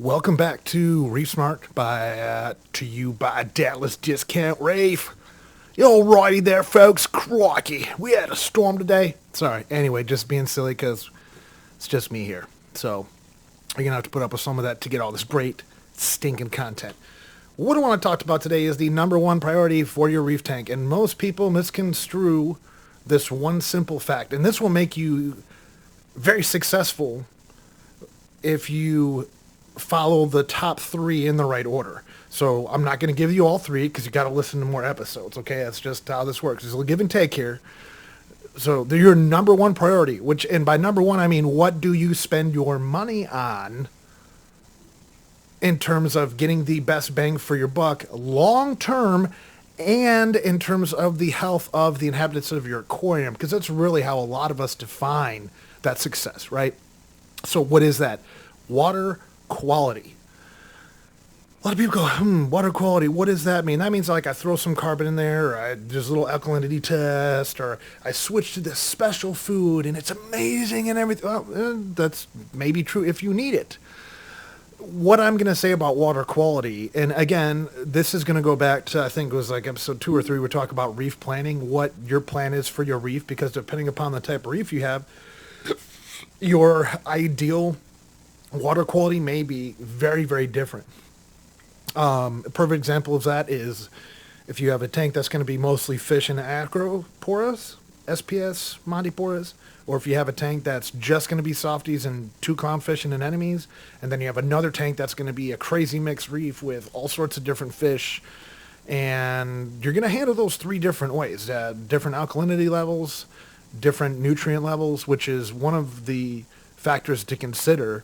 Welcome back to ReefSmart to you by Dallas Discount Reef. Alrighty there, folks. Crikey, we had a storm today. Sorry. Anyway, just being silly because it's just me here. So you're gonna have to put up with some of that to get all this great stinking content. What I want to talk about today is the number one priority for your reef tank, and most people misconstrue this one simple fact, and this will make you very successful if you follow the top three in the right order. So I'm not going to give you all three because you got to listen to more episodes. Okay, that's just how this works. There's a give and take here. So they're your number one priority, and by number one I mean what do you spend your money on in terms of getting the best bang for your buck long term, and in terms of the health of the inhabitants of your aquarium, because that's really how a lot of us define that success, right? So what is that? Water quality. A lot of people go, water quality, what does that mean? That means like I throw some carbon in there, or there's a little alkalinity test, or I switch to this special food and it's amazing and everything. Well, that's maybe true if you need it. What I'm going to say about water quality, and again, this is going to go back to, I think it was like episode 2 or 3, we're talking about reef planning, what your plan is for your reef, because depending upon the type of reef you have, your ideal water quality may be very, very different. A perfect example of that is if you have a tank that's going to be mostly fish and acroporous, SPS, Montiporous, or if you have a tank that's just going to be softies and 2 clownfish and anemones, and then you have another tank that's going to be a crazy mixed reef with all sorts of different fish, and you're going to handle those 3 different ways, different alkalinity levels, different nutrient levels, which is one of the factors to consider.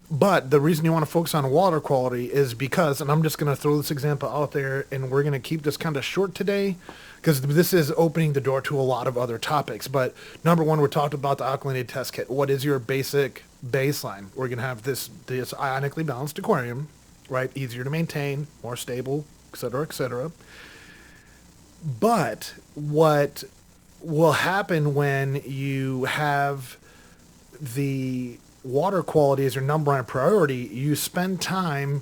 But the reason you want to focus on water quality is because, and I'm just going to throw this example out there, and we're going to keep this kind of short today because this is opening the door to a lot of other topics. But number one, we're talking about the alkalinity test kit. What is your basic baseline? We're going to have this ionically balanced aquarium, right? Easier to maintain, more stable, et cetera, et cetera. But what will happen when you have the water quality as your number one priority, you spend time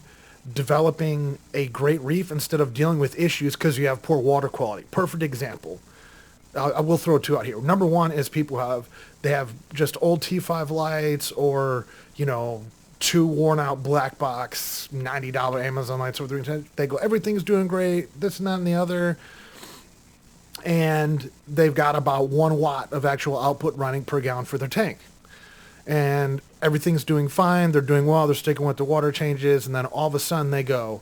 developing a great reef instead of dealing with issues because you have poor water quality. Perfect example. I will throw 2 out here. Number one is people have just old T5 lights, or 2 worn out black box $90 Amazon lights over the. They go, everything's doing great, this and that and the other, and they've got about 1 watt of actual output running per gallon for their tank. And everything's doing fine, they're doing well, they're sticking with the water changes, and then all of a sudden they go,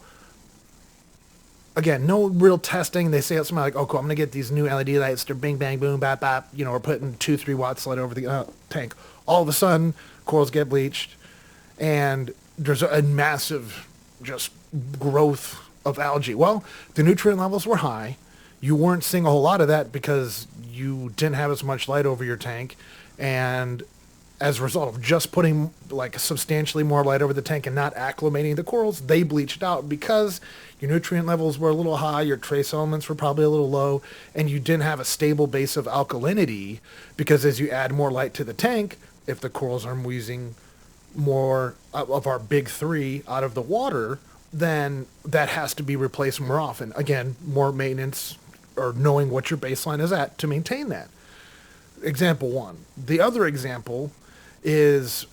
again, no real testing, they say something like, oh cool, I'm going to get these new LED lights, they're bing, bang, boom, bap, bap, we're putting 2-3 watts light over the tank. All of a sudden, corals get bleached, and there's a massive just growth of algae. Well, the nutrient levels were high, you weren't seeing a whole lot of that because you didn't have as much light over your tank, and as a result of just putting like substantially more light over the tank and not acclimating the corals, they bleached out because your nutrient levels were a little high, your trace elements were probably a little low, and you didn't have a stable base of alkalinity, because as you add more light to the tank, if the corals are wheezing more of our big 3 out of the water, then that has to be replaced more often. Again, more maintenance, or knowing what your baseline is at to maintain that. Example 1. The other example is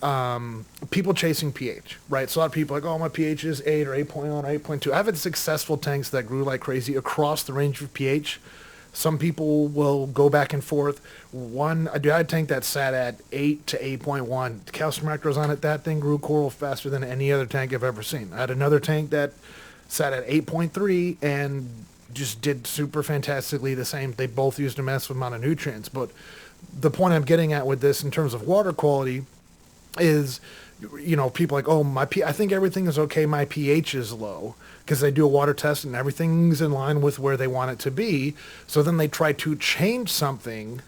people chasing pH, right? So a lot of people are like, oh, my pH is 8 or 8.1 or 8.2. I've had successful tanks that grew like crazy across the range of pH. Some people will go back and forth. I had a tank that sat at 8 to 8.1. The calcium macros on it, that thing grew coral faster than any other tank I've ever seen. I had another tank that sat at 8.3 and just did super fantastically the same. They both used a massive amount of nutrients, but the point I'm getting at with this in terms of water quality is, people like, oh, I think everything is okay, my pH is low, because they do a water test and everything's in line with where they want it to be. So then they try to change something,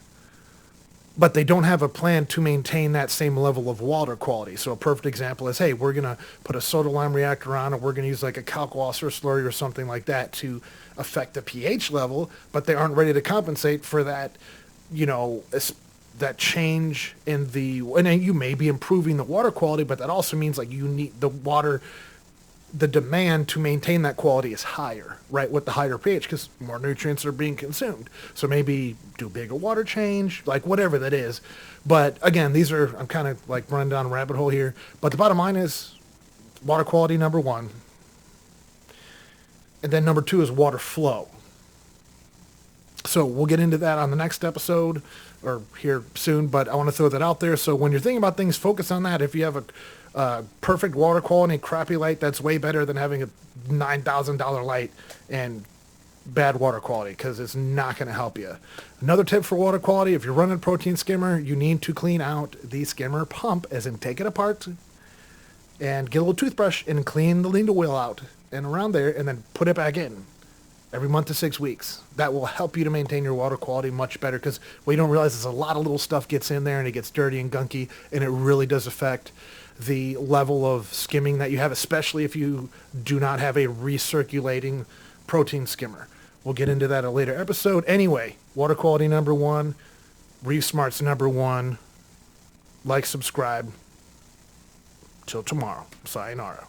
but they don't have a plan to maintain that same level of water quality. So a perfect example is, hey, we're going to put a soda lime reactor on, or we're going to use like a calc-Wasser slurry or something like that to affect the pH level, but they aren't ready to compensate for that that change in the, and then you may be improving the water quality, but that also means like you need the water, the demand to maintain that quality is higher, right? With the higher pH, because more nutrients are being consumed. So maybe do bigger water change, like whatever that is. But again, these are, I'm kind of like running down a rabbit hole here, but the bottom line is water quality, number one. And then number two is water flow. So we'll get into that on the next episode or here soon, but I want to throw that out there. So when you're thinking about things, focus on that. If you have a perfect water quality and crappy light, that's way better than having a $9,000 light and bad water quality, because it's not going to help you. Another tip for water quality, if you're running a protein skimmer, you need to clean out the skimmer pump, as in take it apart and get a little toothbrush and clean the needle wheel out and around there, and then put it back in every month to 6 weeks. That will help you to maintain your water quality much better, because what you don't realize is a lot of little stuff gets in there and it gets dirty and gunky, and it really does affect the level of skimming that you have, especially if you do not have a recirculating protein skimmer. We'll get into that in a later episode. Anyway, water quality number one, ReefSmart's number one. Like, subscribe. Till tomorrow. Sayonara.